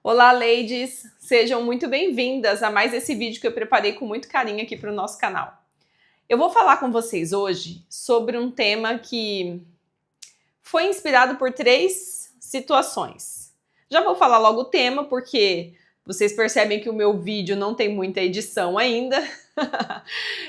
Olá, ladies! Sejam muito bem-vindas a mais esse vídeo que eu preparei com muito carinho aqui para o nosso canal. Eu vou falar com vocês hoje sobre um tema que foi inspirado por 3 situações. Já vou falar logo o tema, porque vocês percebem que o meu vídeo não tem muita edição ainda.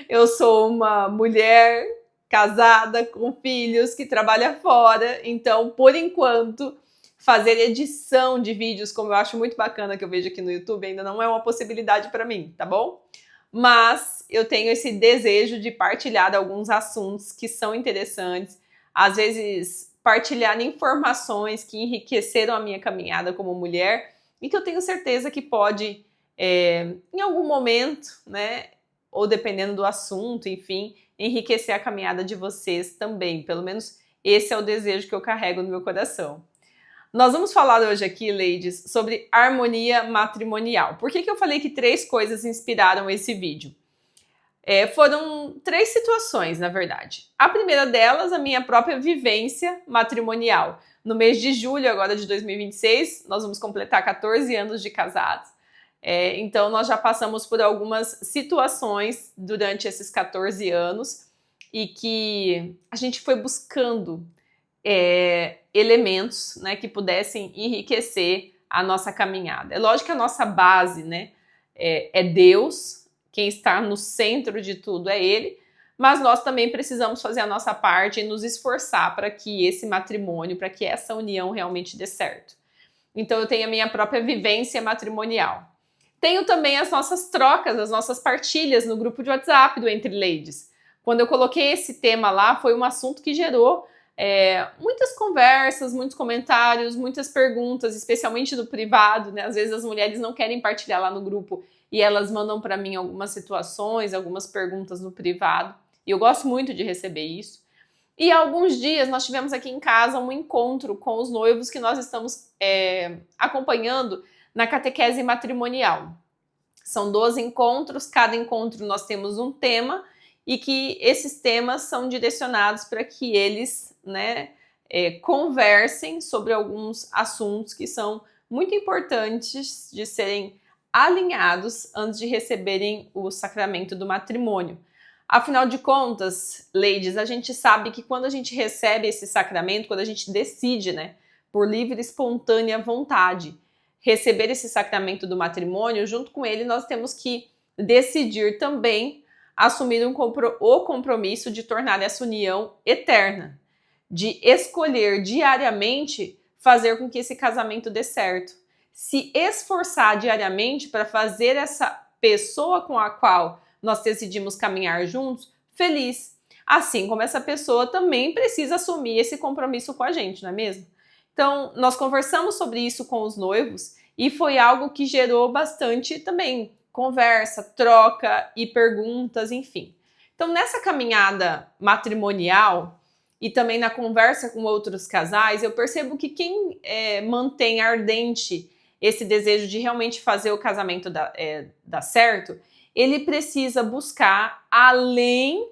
Eu sou uma mulher casada, com filhos, que trabalha fora, então, por enquanto, fazer edição de vídeos, como eu acho muito bacana que eu vejo aqui no YouTube, ainda não é uma possibilidade para mim, tá bom? Mas eu tenho esse desejo de partilhar alguns assuntos que são interessantes, às vezes partilhar informações que enriqueceram a minha caminhada como mulher e que eu tenho certeza que pode, em algum momento, né, ou dependendo do assunto, enfim, enriquecer a caminhada de vocês também. Pelo menos esse é o desejo que eu carrego no meu coração. Nós vamos falar hoje aqui, ladies, sobre harmonia matrimonial. Por que eu falei que 3 coisas inspiraram esse vídeo? Foram 3 situações, na verdade. A primeira delas, a minha própria vivência matrimonial. No mês de julho agora de 2026, nós vamos completar 14 anos de casados. Então, nós já passamos por algumas situações durante esses 14 anos e que a gente foi buscando elementos, né, que pudessem enriquecer a nossa caminhada. É lógico que a nossa base, né, é Deus, quem está no centro de tudo é Ele, mas nós também precisamos fazer a nossa parte e nos esforçar para que esse matrimônio, para que essa união realmente dê certo. Então eu tenho a minha própria vivência matrimonial. Tenho também as nossas trocas, as nossas partilhas no grupo de WhatsApp do Entre Ladies. Quando eu coloquei esse tema lá, foi um assunto que gerou muitas conversas, muitos comentários, muitas perguntas, especialmente no privado, né? Às vezes as mulheres não querem partilhar lá no grupo e elas mandam para mim algumas situações, algumas perguntas no privado. E eu gosto muito de receber isso. E há alguns dias nós tivemos aqui em casa um encontro com os noivos que nós estamos acompanhando na catequese matrimonial. São 12 encontros, cada encontro nós temos um tema e que esses temas são direcionados para que eles, né, conversem sobre alguns assuntos que são muito importantes de serem alinhados antes de receberem o sacramento do matrimônio. Afinal de contas, ladies, a gente sabe que quando a gente recebe esse sacramento, quando a gente decide, né, por livre e espontânea vontade, receber esse sacramento do matrimônio, junto com ele nós temos que decidir também assumir o compromisso de tornar essa união eterna, de escolher diariamente fazer com que esse casamento dê certo, se esforçar diariamente para fazer essa pessoa com a qual nós decidimos caminhar juntos feliz, assim como essa pessoa também precisa assumir esse compromisso com a gente, não é mesmo? Então, nós conversamos sobre isso com os noivos e foi algo que gerou bastante também conversa, troca e perguntas, enfim. Então, nessa caminhada matrimonial e também na conversa com outros casais, eu percebo que quem mantém ardente esse desejo de realmente fazer o casamento dar certo, ele precisa buscar, além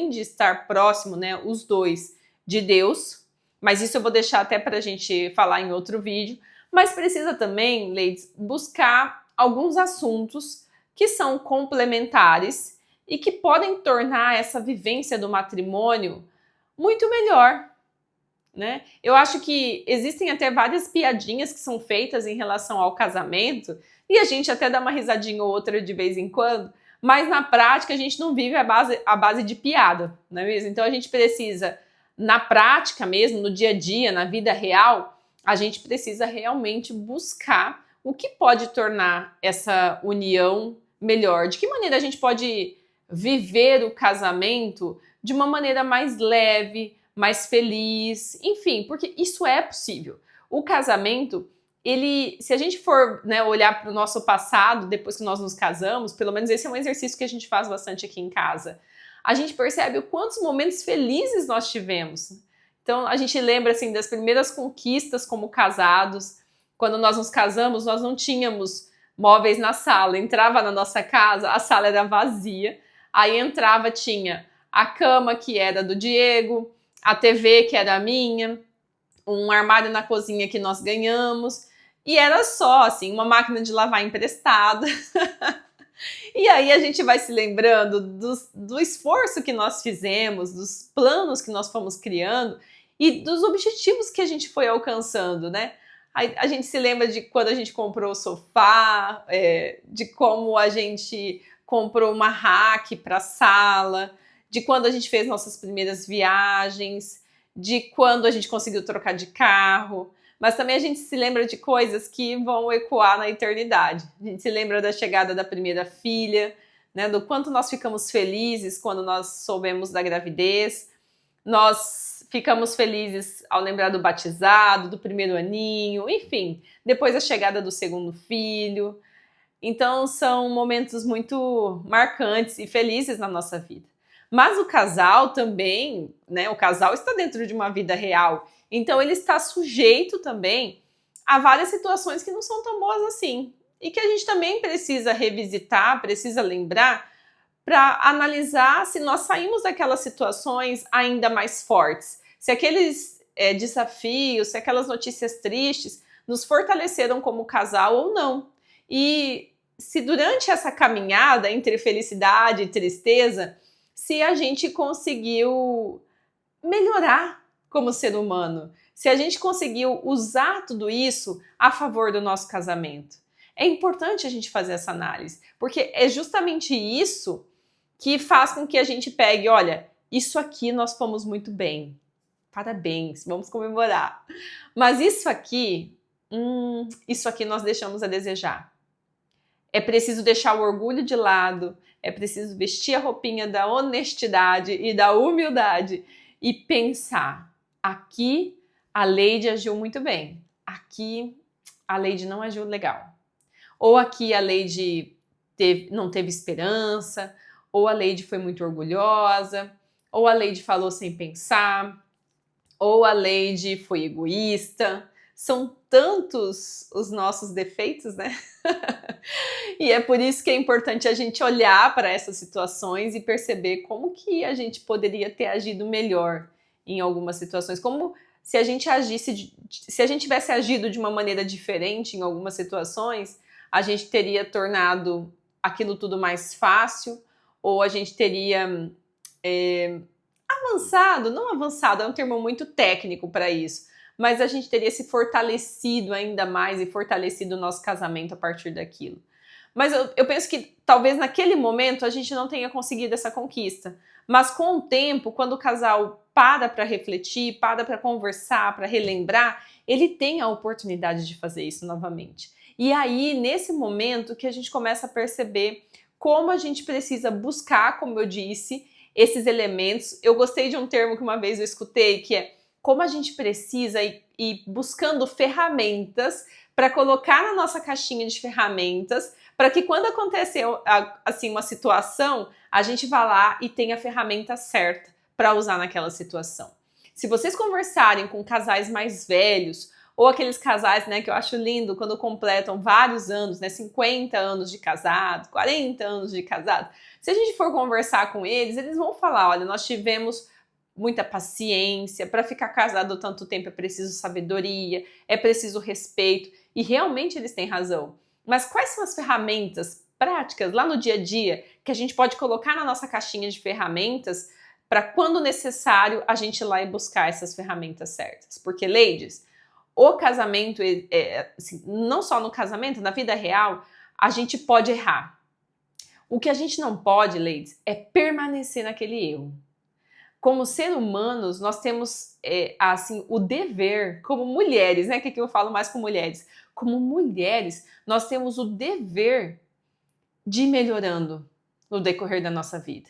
de estar próximo, né, os dois, de Deus, mas isso eu vou deixar até para a gente falar em outro vídeo, mas precisa também, ladies, buscar alguns assuntos que são complementares e que podem tornar essa vivência do matrimônio muito melhor, né? Eu acho que existem até várias piadinhas que são feitas em relação ao casamento e a gente até dá uma risadinha ou outra de vez em quando, mas na prática a gente não vive a base de piada, não é mesmo? Então a gente precisa, na prática mesmo, no dia a dia, na vida real, a gente precisa realmente buscar o que pode tornar essa união melhor. De que maneira a gente pode viver o casamento de uma maneira mais leve, mais feliz, enfim, porque isso é possível. O casamento, ele, se a gente for, né, olhar para o nosso passado, depois que nós nos casamos, pelo menos esse é um exercício que a gente faz bastante aqui em casa, a gente percebe o quantos momentos felizes nós tivemos. Então, a gente lembra, assim, das primeiras conquistas como casados. Quando nós nos casamos, nós não tínhamos móveis na sala. Entrava na nossa casa, a sala era vazia. Aí entrava, tinha a cama, que era do Diego, a TV, que era minha, um armário na cozinha que nós ganhamos, E era só, assim, uma máquina de lavar emprestada. E aí a gente vai se lembrando do esforço que nós fizemos, dos planos que nós fomos criando e dos objetivos que a gente foi alcançando, né? A gente se lembra de quando a gente comprou o sofá, de como a gente comprou uma rack para a sala, de quando a gente fez nossas primeiras viagens, de quando a gente conseguiu trocar de carro. Mas também a gente se lembra de coisas que vão ecoar na eternidade. A gente se lembra da chegada da primeira filha, né, do quanto nós ficamos felizes quando nós soubemos da gravidez. Nós ficamos felizes ao lembrar do batizado, do primeiro aninho, enfim, depois a chegada do segundo filho. Então são momentos muito marcantes e felizes na nossa vida. Mas o casal também, né, o casal está dentro de uma vida real. Então ele está sujeito também a várias situações que não são tão boas assim. E que a gente também precisa revisitar, precisa lembrar para analisar se nós saímos daquelas situações ainda mais fortes. Se aqueles desafios, se aquelas notícias tristes nos fortaleceram como casal ou não. E se durante essa caminhada entre felicidade e tristeza, se a gente conseguiu melhorar como ser humano, se a gente conseguiu usar tudo isso a favor do nosso casamento. É importante a gente fazer essa análise, porque é justamente isso que faz com que a gente pegue, olha, isso aqui nós fomos muito bem, parabéns, vamos comemorar. Mas isso aqui nós deixamos a desejar. É preciso deixar o orgulho de lado, é preciso vestir a roupinha da honestidade e da humildade e pensar, aqui a Leide agiu muito bem, aqui a Leide não agiu legal. Ou aqui a Leide não teve esperança, ou a Leide foi muito orgulhosa, ou a Leide falou sem pensar, ou a Leide foi egoísta. São tantos os nossos defeitos, né? E é por isso que é importante a gente olhar para essas situações e perceber como que a gente poderia ter agido melhor em algumas situações. Como se a gente tivesse agido de uma maneira diferente em algumas situações, a gente teria tornado aquilo tudo mais fácil, ou a gente teria avançado, não avançado, é um termo muito técnico para isso, mas a gente teria se fortalecido ainda mais e fortalecido o nosso casamento a partir daquilo. Mas eu penso que talvez naquele momento a gente não tenha conseguido essa conquista. Mas com o tempo, quando o casal para refletir, para conversar, para relembrar, ele tem a oportunidade de fazer isso novamente. E aí, nesse momento, que a gente começa a perceber como a gente precisa buscar, como eu disse, esses elementos. Eu gostei de um termo que uma vez eu escutei, que é como a gente precisa ir buscando ferramentas para colocar na nossa caixinha de ferramentas, para que quando acontecer assim, uma situação, a gente vá lá e tenha a ferramenta certa para usar naquela situação. Se vocês conversarem com casais mais velhos, ou aqueles casais, né, que eu acho lindo quando completam vários anos, né, 50 anos de casado, 40 anos de casado, se a gente for conversar com eles, eles vão falar, olha, nós tivemos muita paciência, para ficar casado tanto tempo é preciso sabedoria, é preciso respeito, e realmente eles têm razão. Mas quais são as ferramentas práticas lá no dia a dia que a gente pode colocar na nossa caixinha de ferramentas para quando necessário a gente ir lá e buscar essas ferramentas certas? Porque, ladies, o casamento, assim, não só no casamento, na vida real, a gente pode errar. O que a gente não pode, ladies, é permanecer naquele erro. Como seres humanos, nós temos assim, o dever, como mulheres, né? Que aqui eu falo mais com mulheres. Como mulheres, nós temos o dever de ir melhorando no decorrer da nossa vida.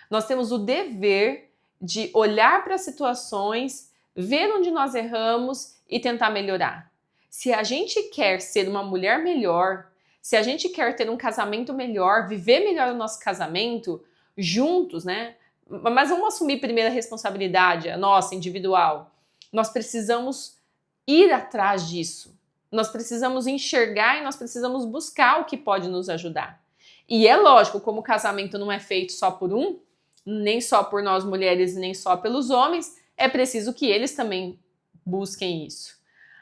Nós temos o dever de olhar para as situações, ver onde nós erramos e tentar melhorar. Se a gente quer ser uma mulher melhor, se a gente quer ter um casamento melhor, viver melhor o nosso casamento, juntos, né? Mas vamos assumir primeiro a responsabilidade, a nossa, individual. Nós precisamos ir atrás disso. Nós precisamos enxergar e nós precisamos buscar o que pode nos ajudar. E é lógico, como o casamento não é feito só por um, nem só por nós mulheres, nem só pelos homens, é preciso que eles também busquem isso.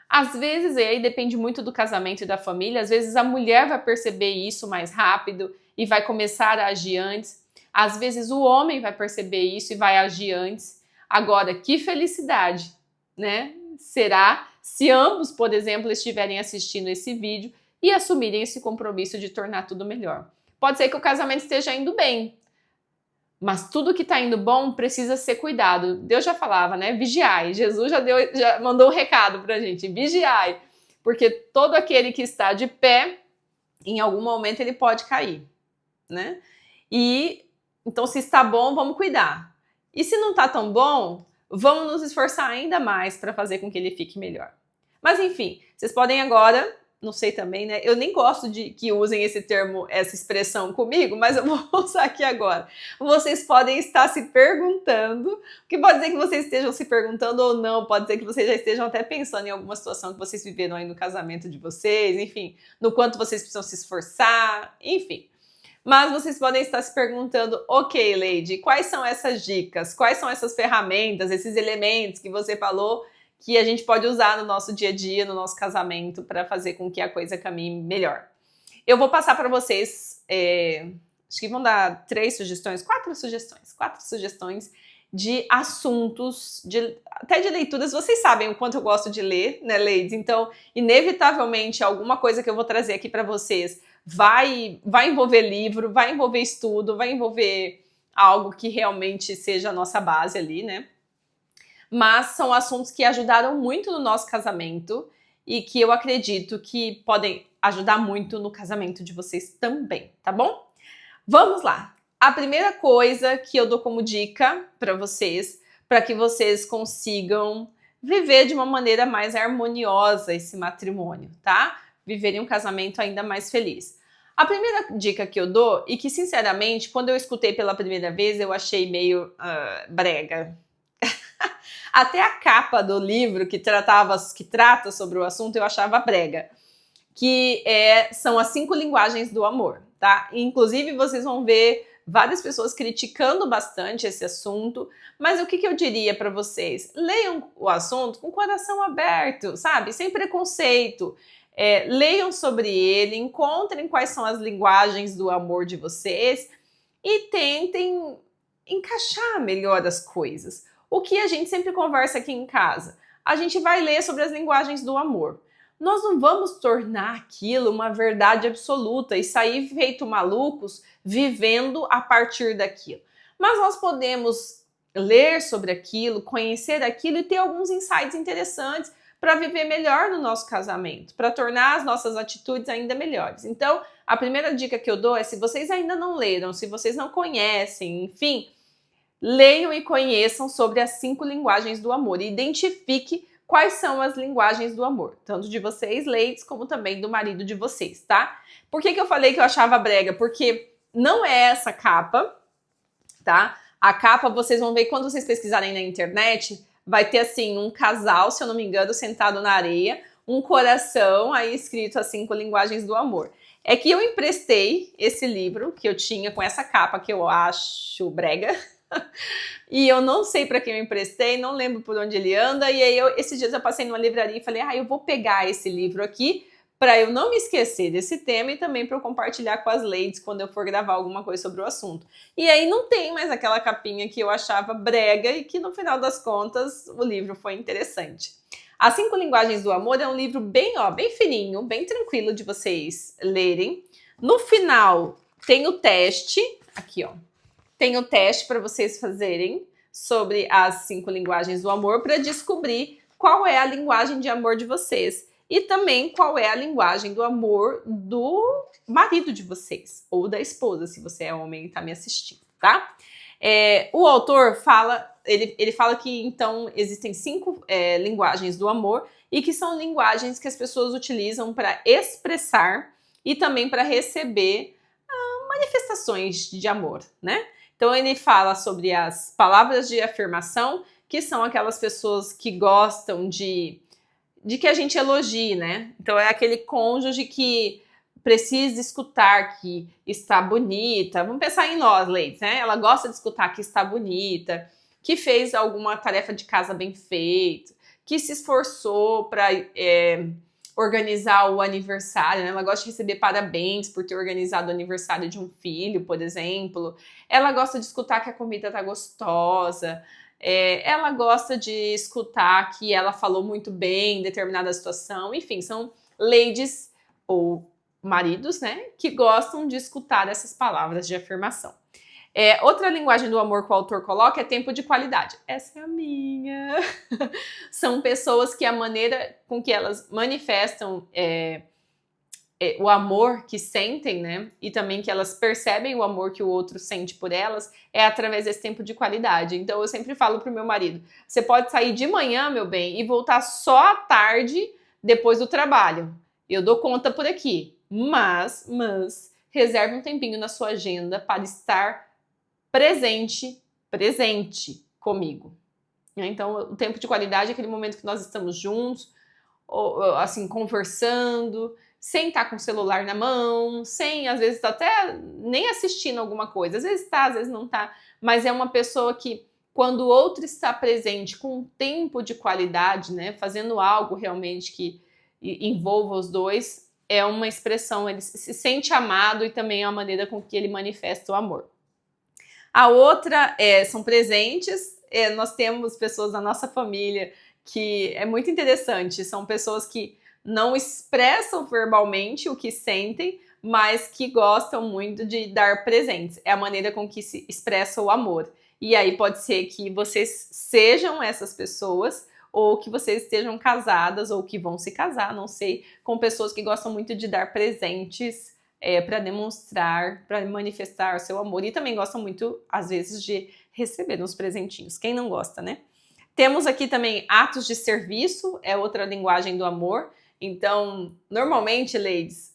Às vezes, e aí depende muito do casamento e da família, às vezes a mulher vai perceber isso mais rápido e vai começar a agir antes. Às vezes o homem vai perceber isso e vai agir antes. Agora, que felicidade, né? Será se ambos, por exemplo, estiverem assistindo esse vídeo e assumirem esse compromisso de tornar tudo melhor. Pode ser que o casamento esteja indo bem, mas tudo que está indo bom precisa ser cuidado. Deus já falava, né? Vigiai. Jesus já mandou um recado pra gente. Vigiai. Porque todo aquele que está de pé, em algum momento ele pode cair, né? E então, se está bom, vamos cuidar. E se não está tão bom, vamos nos esforçar ainda mais para fazer com que ele fique melhor. Mas enfim, vocês podem agora, não sei também, né? Eu nem gosto de que usem esse termo, essa expressão comigo, mas eu vou usar aqui agora. Vocês podem estar se perguntando, que pode ser que vocês estejam se perguntando ou não, pode ser que vocês já estejam até pensando em alguma situação que vocês viveram aí no casamento de vocês, enfim, no quanto vocês precisam se esforçar, enfim. Mas vocês podem estar se perguntando, ok, Lady, quais são essas dicas? Quais são essas ferramentas, esses elementos que você falou que a gente pode usar no nosso dia a dia, no nosso casamento, para fazer com que a coisa caminhe melhor? Eu vou passar para vocês, acho que vão dar 4 sugestões de assuntos, até de leituras. Vocês sabem o quanto eu gosto de ler, né, ladies? Então, inevitavelmente, alguma coisa que eu vou trazer aqui para vocês vai envolver livro, vai envolver estudo, vai envolver algo que realmente seja a nossa base ali, né? Mas são assuntos que ajudaram muito no nosso casamento e que eu acredito que podem ajudar muito no casamento de vocês também, tá bom? Vamos lá! A primeira coisa que eu dou como dica para que vocês consigam viver de uma maneira mais harmoniosa esse matrimônio, tá? Viverem um casamento ainda mais feliz. A primeira dica que eu dou, e que sinceramente, quando eu escutei pela primeira vez, eu achei meio brega. Até a capa do livro que trata sobre o assunto eu achava brega, que são as 5 linguagens do amor, tá? Inclusive vocês vão ver várias pessoas criticando bastante esse assunto, mas o que eu diria para vocês? Leiam o assunto com o coração aberto, sabe? Sem preconceito. Leiam sobre ele, encontrem quais são as linguagens do amor de vocês e tentem encaixar melhor as coisas. O que a gente sempre conversa aqui em casa? A gente vai ler sobre as linguagens do amor. Nós não vamos tornar aquilo uma verdade absoluta e sair feito malucos vivendo a partir daquilo. Mas nós podemos ler sobre aquilo, conhecer aquilo e ter alguns insights interessantes para viver melhor no nosso casamento, para tornar as nossas atitudes ainda melhores. Então, a primeira dica que eu dou é, se vocês ainda não leram, se vocês não conhecem, enfim, leiam e conheçam sobre as 5 linguagens do amor e identifique quais são as linguagens do amor, tanto de vocês, ladies, como também do marido de vocês, tá? Por que eu falei que eu achava brega? Porque não é essa capa, tá? A capa, vocês vão ver, quando vocês pesquisarem na internet, vai ter assim um casal, se eu não me engano, sentado na areia, um coração aí escrito as 5 linguagens do amor. É que eu emprestei esse livro que eu tinha com essa capa que eu acho brega, e eu não sei para quem eu emprestei, não lembro por onde ele anda, e aí esses dias eu passei numa livraria e falei, eu vou pegar esse livro aqui para eu não me esquecer desse tema e também para eu compartilhar com as ladies quando eu for gravar alguma coisa sobre o assunto. E aí não tem mais aquela capinha que eu achava brega e que no final das contas o livro foi interessante. As 5 linguagens do amor é um livro bem fininho, bem tranquilo de vocês lerem. No final tem o teste, aqui ó, tem o teste para vocês fazerem sobre as 5 linguagens do amor para descobrir qual é a linguagem de amor de vocês. E também qual é a linguagem do amor do marido de vocês, ou da esposa, se você é homem e está me assistindo, tá? O autor fala, ele fala que então existem 5 linguagens do amor e que são linguagens que as pessoas utilizam para expressar e também para receber manifestações de amor, né? Então ele fala sobre as palavras de afirmação, que são aquelas pessoas que gostam de que a gente elogie, né? Então é aquele cônjuge que precisa escutar que está bonita. Vamos pensar em nós, ladies, né? Ela gosta de escutar que está bonita, que fez alguma tarefa de casa bem feita, que se esforçou para organizar o aniversário, né? Ela gosta de receber parabéns por ter organizado o aniversário de um filho, por exemplo. Ela gosta de escutar que a comida tá gostosa. Ela gosta de escutar que ela falou muito bem em determinada situação. Enfim, são ladies ou maridos, né, que gostam de escutar essas palavras de afirmação. Outra linguagem do amor que o autor coloca é tempo de qualidade. Essa é a minha. São pessoas que a maneira com que elas manifestam o amor que sentem, né? E também que elas percebem o amor que o outro sente por elas é através desse tempo de qualidade. Então eu sempre falo pro meu marido: você pode sair de manhã, meu bem, e voltar só à tarde depois do trabalho. Eu dou conta por aqui. Mas reserve um tempinho na sua agenda para estar presente comigo. Então, o tempo de qualidade é aquele momento que nós estamos juntos, assim, conversando, sem estar com o celular na mão, sem, às vezes, até nem assistindo alguma coisa. Às vezes tá, às vezes não tá. Mas é uma pessoa que, quando o outro está presente com um tempo de qualidade, né, fazendo algo realmente que envolva os dois, é uma expressão, ele se sente amado e também é a maneira com que ele manifesta o amor. A outra são presentes. Nós temos pessoas da nossa família que é muito interessante. São pessoas que não expressam verbalmente o que sentem, mas que gostam muito de dar presentes. É a maneira com que se expressa o amor. E aí pode ser que vocês sejam essas pessoas, ou que vocês estejam casadas, ou que vão se casar, não sei, com pessoas que gostam muito de dar presentes para demonstrar, para manifestar seu amor. E também gostam muito, às vezes, de receber uns presentinhos. Quem não gosta, né? Temos aqui também atos de serviço, é outra linguagem do amor. Então, normalmente, ladies,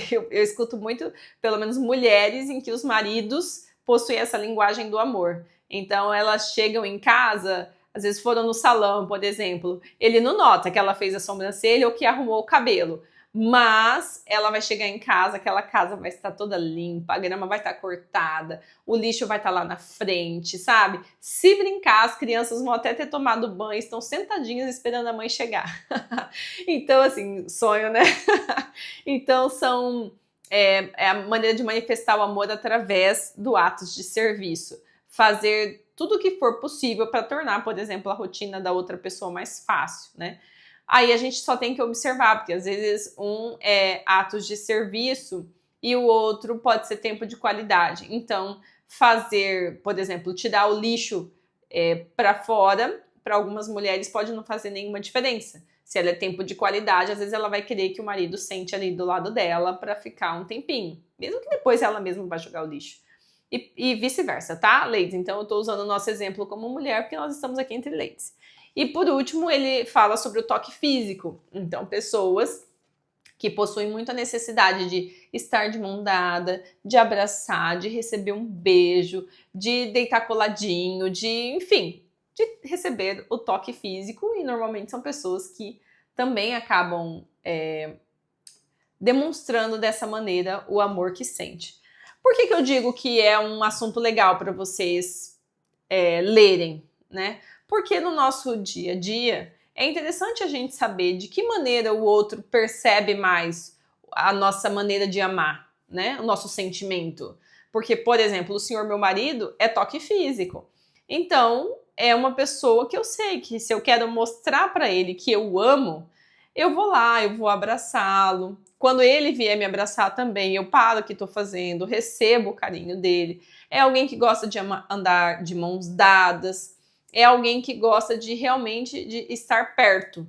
eu escuto muito, pelo menos mulheres, em que os maridos possuem essa linguagem do amor. Então, elas chegam em casa, às vezes foram no salão, por exemplo, ele não nota que ela fez a sobrancelha ou que arrumou o cabelo, mas ela vai chegar em casa, aquela casa vai estar toda limpa, a grama vai estar cortada, o lixo vai estar lá na frente, sabe? Se brincar, as crianças vão até ter tomado banho, estão sentadinhas esperando a mãe chegar. Então, assim, sonho, né? Então, é a maneira de manifestar o amor através do atos de serviço. Fazer tudo o que for possível para tornar, por exemplo, a rotina da outra pessoa mais fácil, né? Aí a gente só tem que observar, porque às vezes um é atos de serviço e o outro pode ser tempo de qualidade. Então, fazer, por exemplo, tirar o lixo para fora, para algumas mulheres pode não fazer nenhuma diferença. Se ela é tempo de qualidade, às vezes ela vai querer que o marido sente ali do lado dela para ficar um tempinho, mesmo que depois ela mesma vai jogar o lixo. E vice-versa, tá, ladies? Então eu tô usando o nosso exemplo como mulher, porque nós estamos aqui entre ladies. E por último, ele fala sobre o toque físico. Então, pessoas que possuem muita necessidade de estar de mão dada, de abraçar, de receber um beijo, de deitar coladinho, enfim, de receber o toque físico. E normalmente são pessoas que também acabam demonstrando dessa maneira o amor que sente. Por que eu digo que é um assunto legal para vocês lerem, né? Porque no nosso dia a dia é interessante a gente saber de que maneira o outro percebe mais a nossa maneira de amar, né? O nosso sentimento. Porque, por exemplo, o senhor meu marido é toque físico. Então, é uma pessoa que eu sei que se eu quero mostrar para ele que eu amo, eu vou lá, eu vou abraçá-lo. Quando ele vier me abraçar também, eu paro o que estou fazendo, recebo o carinho dele. É alguém que gosta de andar de mãos dadas. É alguém que gosta de realmente de estar perto.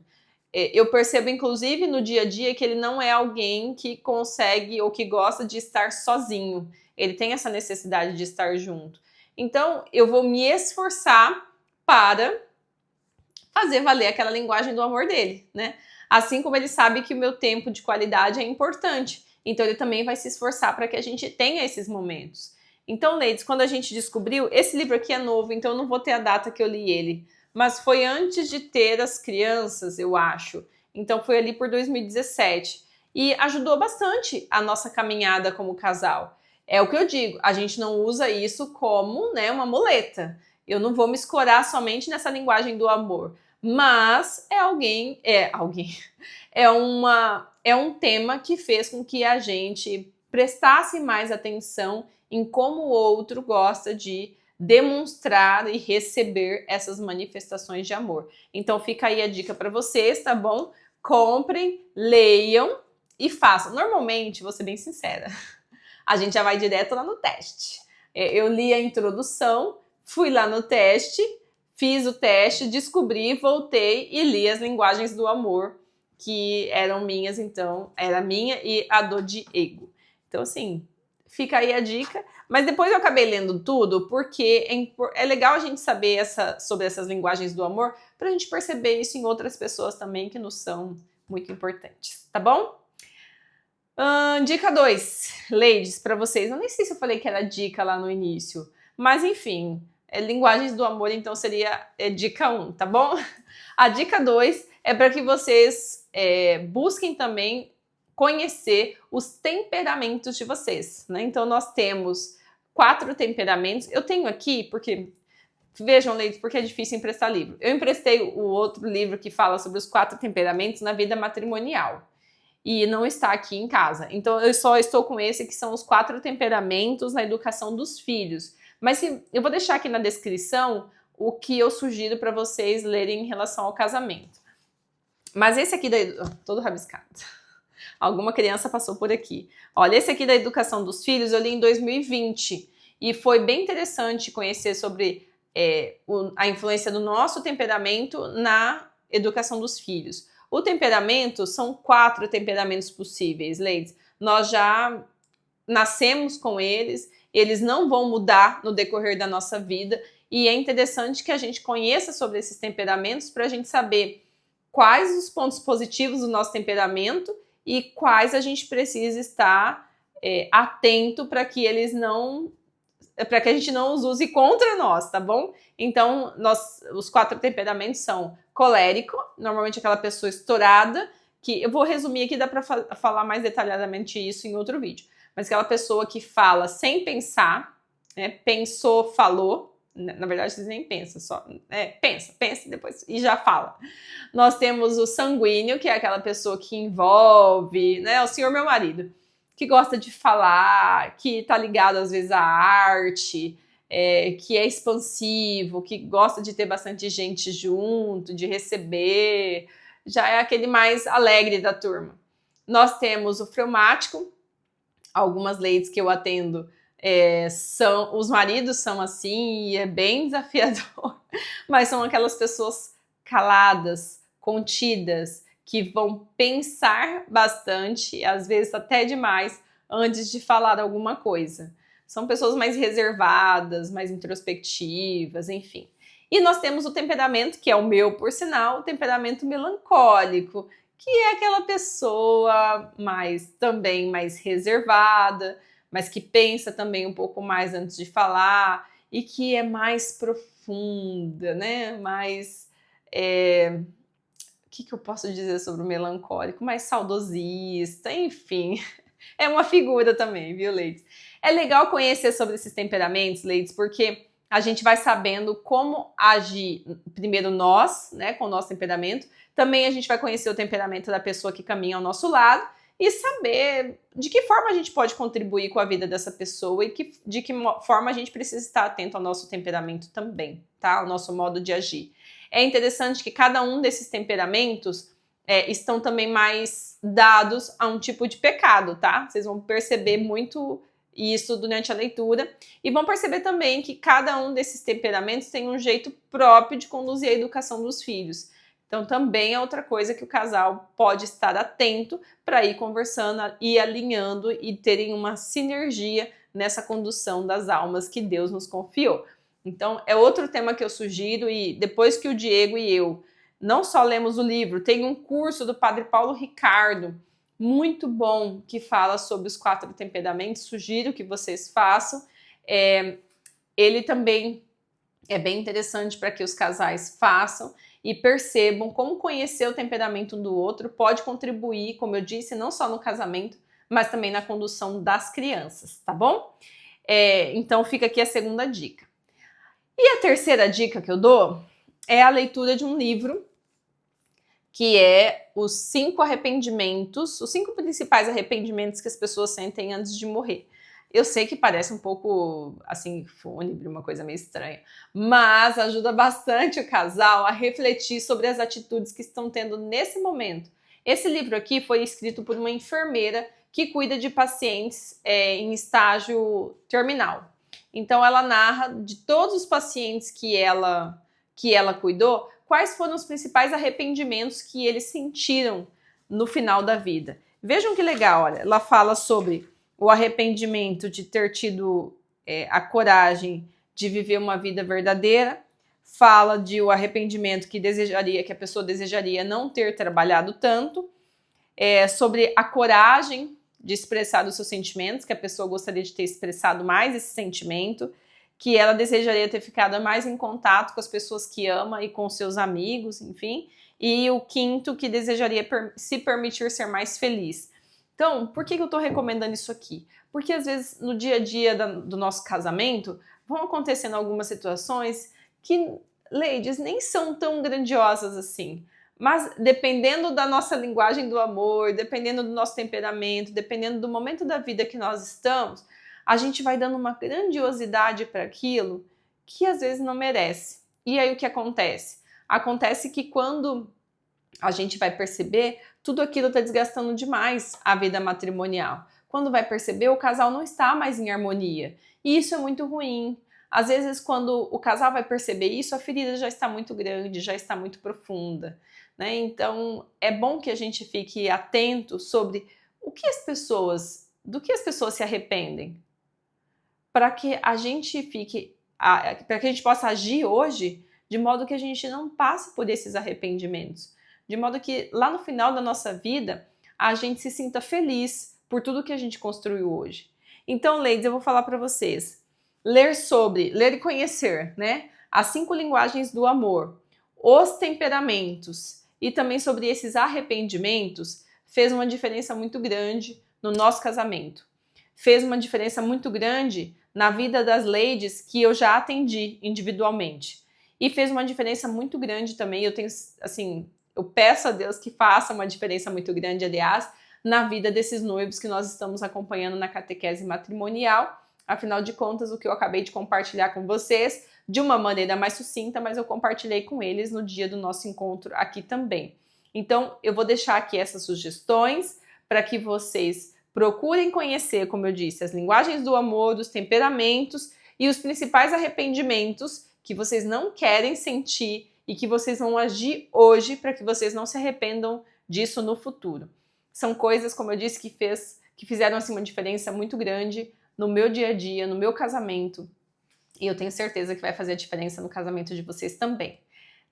Eu percebo, inclusive, no dia a dia que ele não é alguém que consegue ou que gosta de estar sozinho. Ele tem essa necessidade de estar junto. Então, eu vou me esforçar para fazer valer aquela linguagem do amor dele, né? Assim como ele sabe que o meu tempo de qualidade é importante. Então, ele também vai se esforçar para que a gente tenha esses momentos. Então, ladies, quando a gente descobriu, esse livro aqui é novo, então eu não vou ter a data que eu li ele, mas foi antes de ter as crianças, eu acho. Então foi ali por 2017 e ajudou bastante a nossa caminhada como casal. É o que eu digo, a gente não usa isso como, né, uma muleta. Eu não vou me escorar somente nessa linguagem do amor, mas é um tema que fez com que a gente prestasse mais atenção em como o outro gosta de demonstrar e receber essas manifestações de amor. Então fica aí a dica para vocês, tá bom? Comprem, leiam e façam. Normalmente, vou ser bem sincera, a gente já vai direto lá no teste. Eu li a introdução, fui lá no teste, fiz o teste, descobri, voltei e li as linguagens do amor, que eram minhas, então, era minha e a do Diego. Então, assim, fica aí a dica. Mas depois eu acabei lendo tudo, porque é legal a gente saber sobre essas linguagens do amor, pra gente perceber isso em outras pessoas também, que nos são muito importantes, tá bom? Dica 2, ladies, pra vocês. Eu nem sei se eu falei que era dica lá no início, mas enfim, linguagens do amor, então seria dica 1, tá bom? A dica 2 é para que vocês busquem também conhecer os temperamentos de vocês, né? Então nós temos 4 temperamentos. Eu tenho aqui, porque, vejam, ladies, porque é difícil emprestar livro. Eu emprestei o outro livro que fala sobre os 4 temperamentos na vida matrimonial. E não está aqui em casa. Então eu só estou com esse, que são os 4 temperamentos na educação dos filhos. Mas eu vou deixar aqui na descrição o que eu sugiro para vocês lerem em relação ao casamento. Mas esse aqui todo rabiscado. Alguma criança passou por aqui. Olha, esse aqui da educação dos filhos eu li em 2020 e foi bem interessante conhecer sobre a influência do nosso temperamento na educação dos filhos. O temperamento são 4 temperamentos possíveis, ladies. Nós já nascemos com eles, eles não vão mudar no decorrer da nossa vida e é interessante que a gente conheça sobre esses temperamentos para a gente saber quais os pontos positivos do nosso temperamento e quais a gente precisa estar atento para que eles não, para que a gente não os use contra nós, tá bom? Então, os 4 temperamentos são colérico, normalmente aquela pessoa estourada, que eu vou resumir aqui, dá para falar mais detalhadamente isso em outro vídeo, mas aquela pessoa que fala sem pensar, né? Pensou, falou. Na verdade, vocês nem pensam, só pensa depois e já fala. Nós temos o sanguíneo, que é aquela pessoa que envolve, né? O senhor meu marido, que gosta de falar, que tá ligado às vezes à arte, que é expansivo, que gosta de ter bastante gente junto, de receber, já é aquele mais alegre da turma. Nós temos o fleumático, algumas ladies que eu atendo, os maridos são assim e é bem desafiador, mas são aquelas pessoas caladas, contidas, que vão pensar bastante, às vezes até demais, antes de falar alguma coisa. São pessoas mais reservadas, mais introspectivas, enfim. E nós temos o temperamento, que é o meu, por sinal, o temperamento melancólico, que é aquela pessoa também mais reservada, mas que pensa também um pouco mais antes de falar e que é mais profunda, né? Mais, o que eu posso dizer sobre o melancólico? Mais saudosista, enfim. É uma figura também, viu, ladies? É legal conhecer sobre esses temperamentos, ladies, porque a gente vai sabendo como agir, primeiro nós, né, com o nosso temperamento. Também a gente vai conhecer o temperamento da pessoa que caminha ao nosso lado e saber de que forma a gente pode contribuir com a vida dessa pessoa e de que forma a gente precisa estar atento ao nosso temperamento também, tá? Ao nosso modo de agir. É interessante que cada um desses temperamentos estão também mais dados a um tipo de pecado, tá? Vocês vão perceber muito isso durante a leitura e vão perceber também que cada um desses temperamentos tem um jeito próprio de conduzir a educação dos filhos. Então também é outra coisa que o casal pode estar atento para ir conversando e alinhando e terem uma sinergia nessa condução das almas que Deus nos confiou. Então é outro tema que eu sugiro e depois que o Diego e eu não só lemos o livro, tem um curso do Padre Paulo Ricardo, muito bom, que fala sobre os 4 temperamentos, sugiro que vocês façam. Ele também é bem interessante para que os casais façam e percebam como conhecer o temperamento um do outro pode contribuir, como eu disse, não só no casamento, mas também na condução das crianças, tá bom? Então fica aqui a segunda dica. E a terceira dica que eu dou é a leitura de um livro que é os 5 arrependimentos, os 5 principais arrependimentos que as pessoas sentem antes de morrer. Eu sei que parece um pouco, assim, fúnebre, uma coisa meio estranha, mas ajuda bastante o casal a refletir sobre as atitudes que estão tendo nesse momento. Esse livro aqui foi escrito por uma enfermeira que cuida de pacientes em estágio terminal. Então, ela narra de todos os pacientes que ela cuidou, quais foram os principais arrependimentos que eles sentiram no final da vida. Vejam que legal, olha, ela fala sobre o arrependimento de ter tido a coragem de viver uma vida verdadeira, fala de o arrependimento que a pessoa desejaria não ter trabalhado tanto, sobre a coragem de expressar os seus sentimentos, que a pessoa gostaria de ter expressado mais esse sentimento, que ela desejaria ter ficado mais em contato com as pessoas que ama e com seus amigos, enfim. E o quinto, que desejaria se permitir ser mais feliz. Então, por que eu estou recomendando isso aqui? Porque às vezes no dia a dia do nosso casamento vão acontecendo algumas situações que, ladies, nem são tão grandiosas assim. Mas dependendo da nossa linguagem do amor, dependendo do nosso temperamento, dependendo do momento da vida que nós estamos, a gente vai dando uma grandiosidade para aquilo que às vezes não merece. E aí o que acontece? Acontece que quando a gente vai perceber, tudo aquilo está desgastando demais a vida matrimonial. Quando vai perceber, o casal não está mais em harmonia. E isso é muito ruim. Às vezes, quando o casal vai perceber isso, a ferida já está muito grande, já está muito profunda, né? Então, é bom que a gente fique atento sobre do que as pessoas se arrependem, para que a gente para que a gente possa agir hoje de modo que a gente não passe por esses arrependimentos, de modo que lá no final da nossa vida a gente se sinta feliz por tudo que a gente construiu hoje. Então, ladies, eu vou falar para vocês. Ler e conhecer, né? As 5 linguagens do amor, os temperamentos e também sobre esses arrependimentos fez uma diferença muito grande no nosso casamento. Fez uma diferença muito grande na vida das ladies que eu já atendi individualmente. E fez uma diferença muito grande também, eu peço a Deus que faça uma diferença muito grande, aliás, na vida desses noivos que nós estamos acompanhando na catequese matrimonial. Afinal de contas, o que eu acabei de compartilhar com vocês, de uma maneira mais sucinta, mas eu compartilhei com eles no dia do nosso encontro aqui também. Então, eu vou deixar aqui essas sugestões para que vocês procurem conhecer, como eu disse, as linguagens do amor, dos temperamentos e os principais arrependimentos que vocês não querem sentir e que vocês vão agir hoje para que vocês não se arrependam disso no futuro. São coisas, como eu disse, que fizeram assim, uma diferença muito grande no meu dia a dia, no meu casamento. E eu tenho certeza que vai fazer a diferença no casamento de vocês também.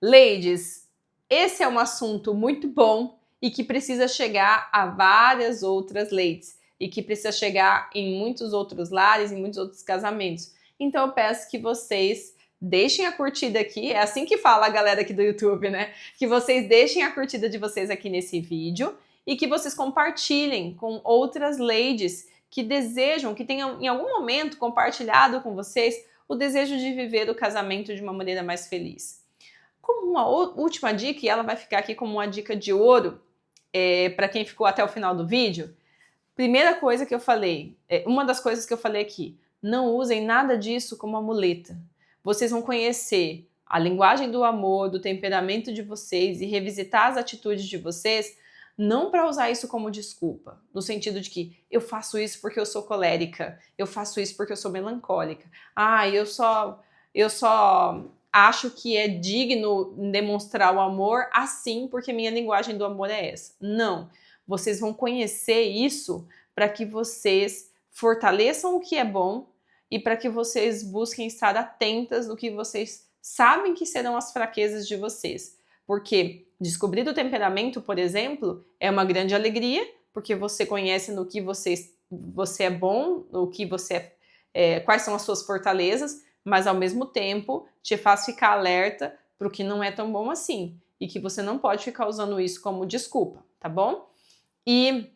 Ladies, esse é um assunto muito bom e que precisa chegar a várias outras ladies. E que precisa chegar em muitos outros lares, em muitos outros casamentos. Então eu peço que vocês deixem a curtida aqui, é assim que fala a galera aqui do YouTube, né? Que vocês deixem a curtida de vocês aqui nesse vídeo e que vocês compartilhem com outras ladies que desejam, que tenham em algum momento compartilhado com vocês o desejo de viver o casamento de uma maneira mais feliz. Como uma última dica, e ela vai ficar aqui como uma dica de ouro para quem ficou até o final do vídeo, primeira coisa que eu falei, uma das coisas que eu falei aqui, não usem nada disso como amuleta. Vocês vão conhecer a linguagem do amor, do temperamento de vocês e revisitar as atitudes de vocês, não para usar isso como desculpa, no sentido de que eu faço isso porque eu sou colérica, eu faço isso porque eu sou melancólica, eu só acho que é digno demonstrar o amor assim porque minha linguagem do amor é essa. Não, vocês vão conhecer isso para que vocês fortaleçam o que é bom e para que vocês busquem estar atentas no que vocês sabem que serão as fraquezas de vocês. Porque descobrir o temperamento, por exemplo, é uma grande alegria, porque você conhece no que você é bom, no que você quais são as suas fortalezas, mas ao mesmo tempo te faz ficar alerta para o que não é tão bom assim e que você não pode ficar usando isso como desculpa, tá bom? E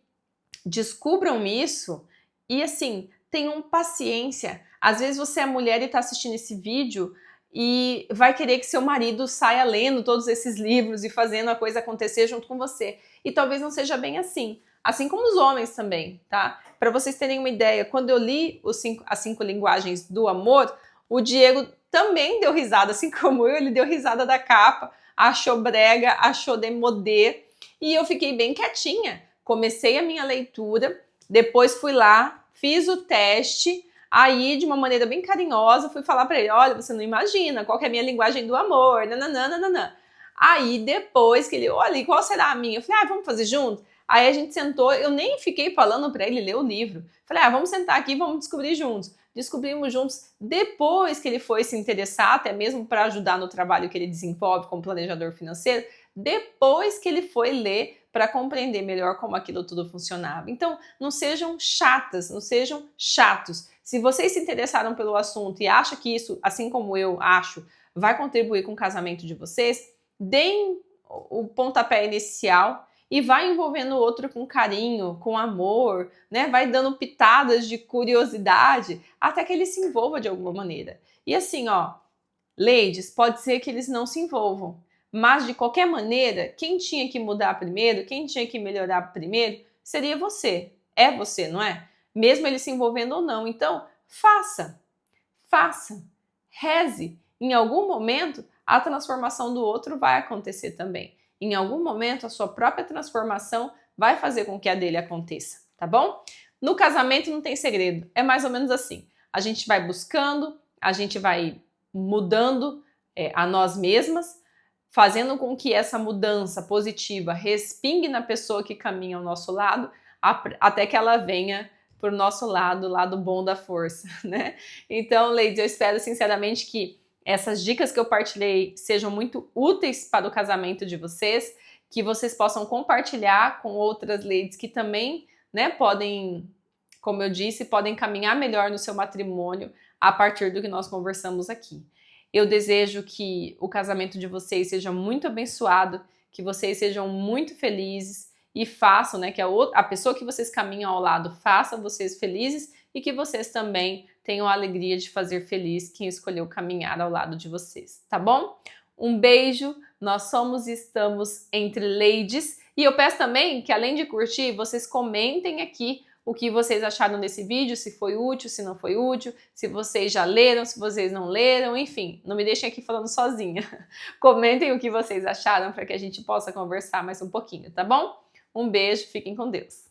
descubram isso e assim, tenham paciência. Às vezes você é mulher e está assistindo esse vídeo e vai querer que seu marido saia lendo todos esses livros e fazendo a coisa acontecer junto com você. E talvez não seja bem assim. Assim como os homens também, tá? Para vocês terem uma ideia, quando eu li as 5 linguagens do amor, o Diego também deu risada, assim como eu, ele deu risada da capa, achou brega, achou demodê, e eu fiquei bem quietinha. Comecei a minha leitura, depois fui lá, fiz o teste, aí de uma maneira bem carinhosa fui falar para ele, olha, você não imagina qual que é a minha linguagem do amor, nananana. Aí depois que ele, olha, e qual será a minha? Eu falei, vamos fazer junto? Aí a gente sentou, eu nem fiquei falando para ele ler o livro. Falei, vamos sentar aqui e vamos descobrir juntos. Descobrimos juntos depois que ele foi se interessar, até mesmo para ajudar no trabalho que ele desenvolve como planejador financeiro, depois que ele foi ler para compreender melhor como aquilo tudo funcionava. Então, não sejam chatas, não sejam chatos. Se vocês se interessaram pelo assunto e acham que isso, assim como eu acho, vai contribuir com o casamento de vocês, deem o pontapé inicial e vai envolvendo o outro com carinho, com amor, né? Vai dando pitadas de curiosidade até que ele se envolva de alguma maneira. E assim, ó, ladies, pode ser que eles não se envolvam, mas de qualquer maneira, quem tinha que mudar primeiro, quem tinha que melhorar primeiro, seria você. É você, não é? Mesmo ele se envolvendo ou não. Então, faça, reze. Em algum momento, a transformação do outro vai acontecer também. Em algum momento, a sua própria transformação vai fazer com que a dele aconteça, tá bom? No casamento não tem segredo, é mais ou menos assim. A gente vai buscando, a gente vai mudando a nós mesmas, fazendo com que essa mudança positiva respingue na pessoa que caminha ao nosso lado, até que ela venha pro nosso lado, o lado bom da força, né? Então, ladies, eu espero sinceramente que essas dicas que eu partilhei sejam muito úteis para o casamento de vocês, que vocês possam compartilhar com outras ladies que também, né, podem, como eu disse, podem caminhar melhor no seu matrimônio a partir do que nós conversamos aqui. Eu desejo que o casamento de vocês seja muito abençoado, que vocês sejam muito felizes e façam, né, que a pessoa que vocês caminham ao lado faça vocês felizes e que vocês também tenham a alegria de fazer feliz quem escolheu caminhar ao lado de vocês, tá bom? Um beijo, nós somos e estamos entre ladies. E eu peço também que, além de curtir, vocês comentem aqui o que vocês acharam desse vídeo, se foi útil, se não foi útil, se vocês já leram, se vocês não leram, enfim, não me deixem aqui falando sozinha. Comentem o que vocês acharam para que a gente possa conversar mais um pouquinho, tá bom? Um beijo, fiquem com Deus.